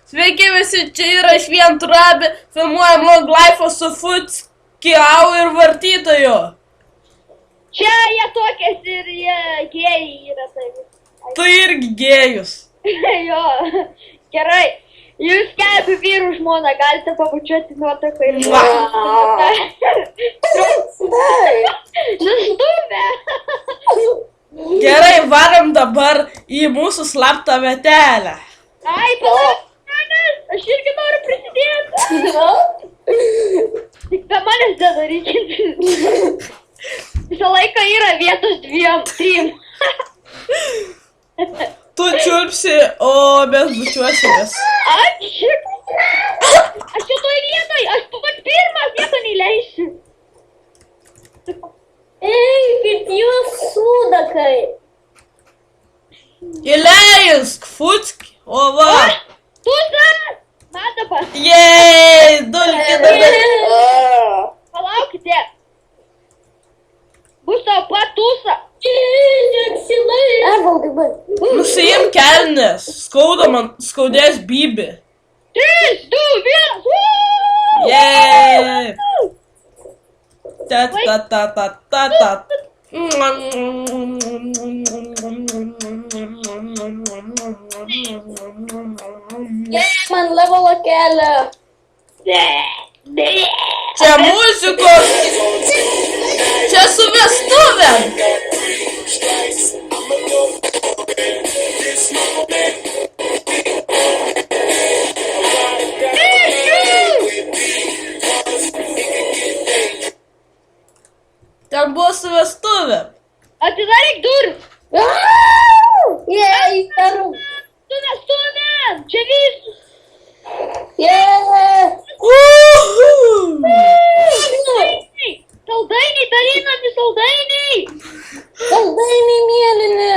Sveiki visi, čia yra Švien Turabė, filmuojam Long Life su Futskiau ir vartytoju. Čia jie tokias ir jie gėjai yra tai. Tu irgi gėjus. Jo, gerai. Jūs kelbi vyrų žmoną, galite pabučiuoti nuotaką ir Nustūmė. Gerai, varam dabar į mūsų slaptą vietelę. Ai, palauk, aš irgi noriu prisidėti. Tik be manęs nedarykit. Visą laiką yra vietos 2-3. Tu čiulpsi, o mes bučiuosimės. Ačiū. Aš čia toj vietoj, aš pats pirmas vietą neįleisiu. Eikit jūs sudakai. Įleisk, Futski, o va. Tūsas! Na dabar. Jei, dulkė. Palaukite. Bus tavo pat tūsa. Evaldai, bai. Nusiim kelnes, skauda man, skaudės bybį. 3, 2, 1. Jei. Ta. Man levelo kelią. Čia muzikos. Čia su vestuvėm. Ten buvo su vestuvėm. Atidaryk durų. Jei, įtaru. Stumėm. Čia visus. Jei. Saldainiai, dalinami saldainiai. Saldainiai mėlyni.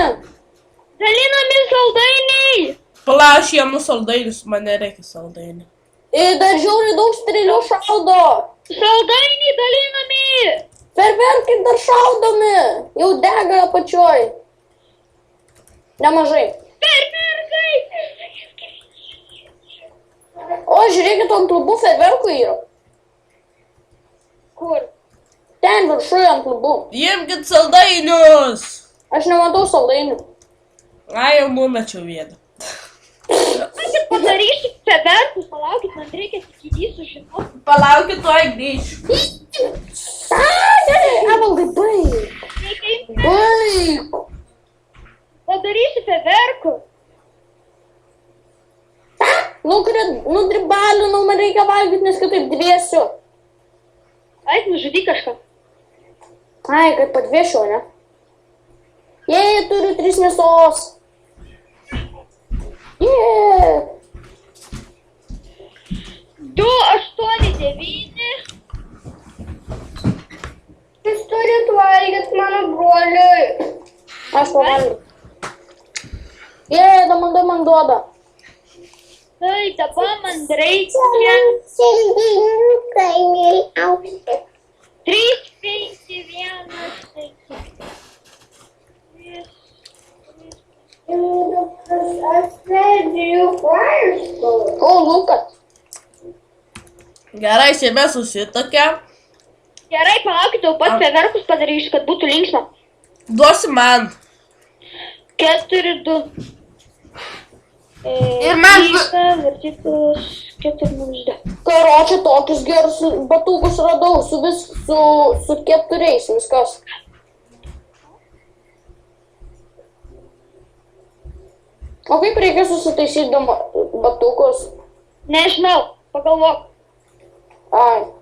Dalinami saldainiai. Pala, aš jėmu saldainius, man nereikia saldainių. Dar žiauriai daug strėlių šaudo. Saldainiai dalinami. Ferverkai dar šaudomi. Jau dega apačioj. Nemažai. Ferverkai. O, žiūrėkit, ant lubų ferverkų yra. Kur? Ten viršui ant lubų. Imkit saldainius. Aš nematau saldainių. Ai, jau numečiau vieną. Aš ir padarysiu feverkus, palaukit, man reikia tik įdysiu šitą. Palaukit, tuoj grįšiu. Evaldai, baig. Baig. Padarysiu feverkų. Nudribalinau, man reikia valgyti, nes kitaip dviesiu. Ait, nužudyk kažką. Ai, kad padviešiau, ne? Jei, turiu 3 mėsos. Jei. 2, 8, 9. Jūs turit valgyt mano broliui. Aš pavalgiu. Jei, man duoda. Tai dabar man reikia 3, 5, 1, 6. O, Lukas. Gerai, šiame susitokia. Gerai, palaukit, jau pats feverkus padarysiu, kad būtų linksma. Duosi man. 4, 2. Ir man... Vartytas 4, 0. Karočią tokius gerus batukus radau, su 4 viskas. O kaip reikia susitaisyti batukus? Nežinau, pagalvok. Ai.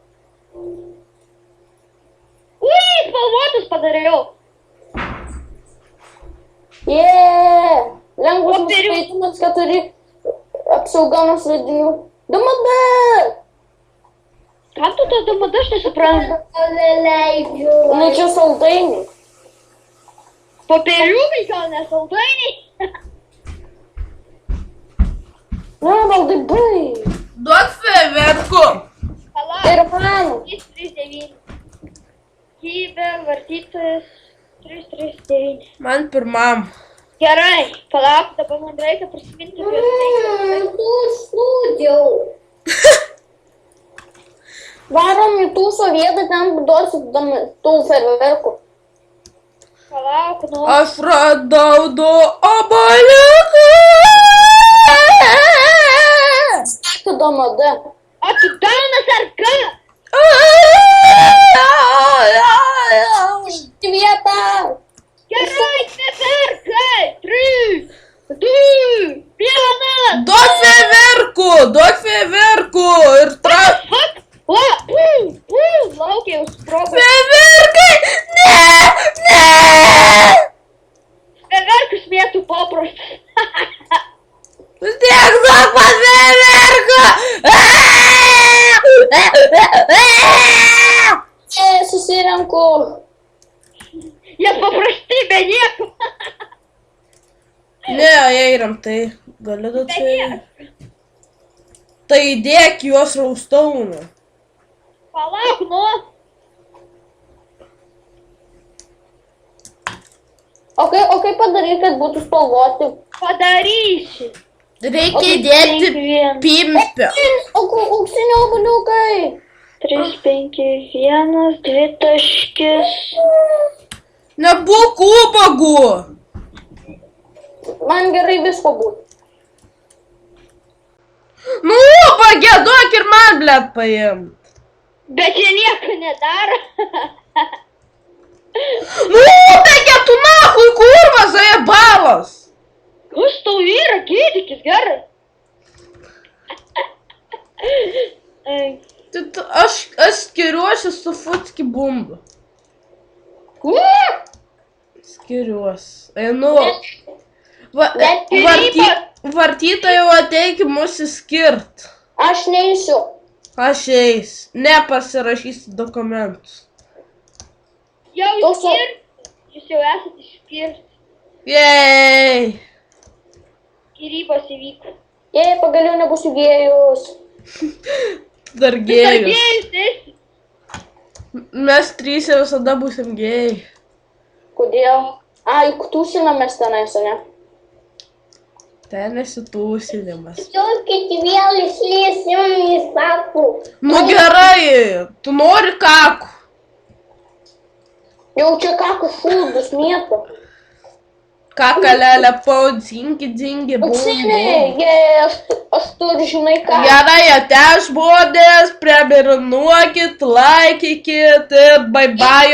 Ui, spalvotus padariau. Jee! Lengvas nuskaitimas, kad turi apsaugą nuo svedinių. DMD! Kam tu to DMD, aš nesuprantu? Nu čia saldainiai. Popieriukai gal nesaldainiai? Na, valdai, baig. Duok feverkų. Palauk. Ir man. 3, 3, 9. Kyber, vartytojas 3, 3, 9. Man pirmam. Gerai, palauk, dabar man reikia prisiminti apie tai. Tu važiuojam į tūso vietą, ten duosiu tų fejerverkų. Palauk, nu. Aš radau du oboliukus. Domada. O tu daunas ar ką? Į vietą. Gerai, fejerverkai. 3, 2, 1. Duok fejerverkų ir trauk. Fuck. O, laukia, jau sprogo. Fejerverkai! Ne! Fejerverkus mėtų paprastas. Tiek daug man fejerverkų! Susirenku. Jie paprasti, be nieko. Ne, jei rimtai, galiu duoti fejerverkų. Tai dėk juos raustaunu. Palauk, nu. O kaip padaryti, kad būtų spalvoti? Padarysi. Reikia įdėti pimpę. Auksiniai obuoliukai. 3, 5, 1, 2 taškis. Nebūk ubagų. Man gerai visko būtų. Nu, ubagė, duok ir man, blet, paimt. Bet jie nieko nedaro. Nu, ubagė, tu nahui, kurva, zajebalas. Kas tau yra, gydykis, gerai. Aš skiriuosi su futski bumbu. Skiriuosi. Einu. Vartytojau ateik mus įskirt. Aš neįsiu. Aš eis. Nepasirašysi dokumentus. Jau išskirti. Jūs jau esate išskirti. Jej. Skyrybos įvyko. Jei pagaliau nebūsiu gėjus. Dar gėjus. Gėjus esi. Mes trysia visada būsim gėjai. Kodėl? Juk tūsinamės tenais, ne? Ten esi tūsinimas. Siūskit vėl išlysim į sakų. Nu gerai, tu nori kakų. Jau čia kakų šūdus mėto. Kakalelė pau, dzingi, bum, Auksiniai, aš turiu, žinai ką. Gerai, ate žmonės, prenumeruokit, laikykit ir bye bye.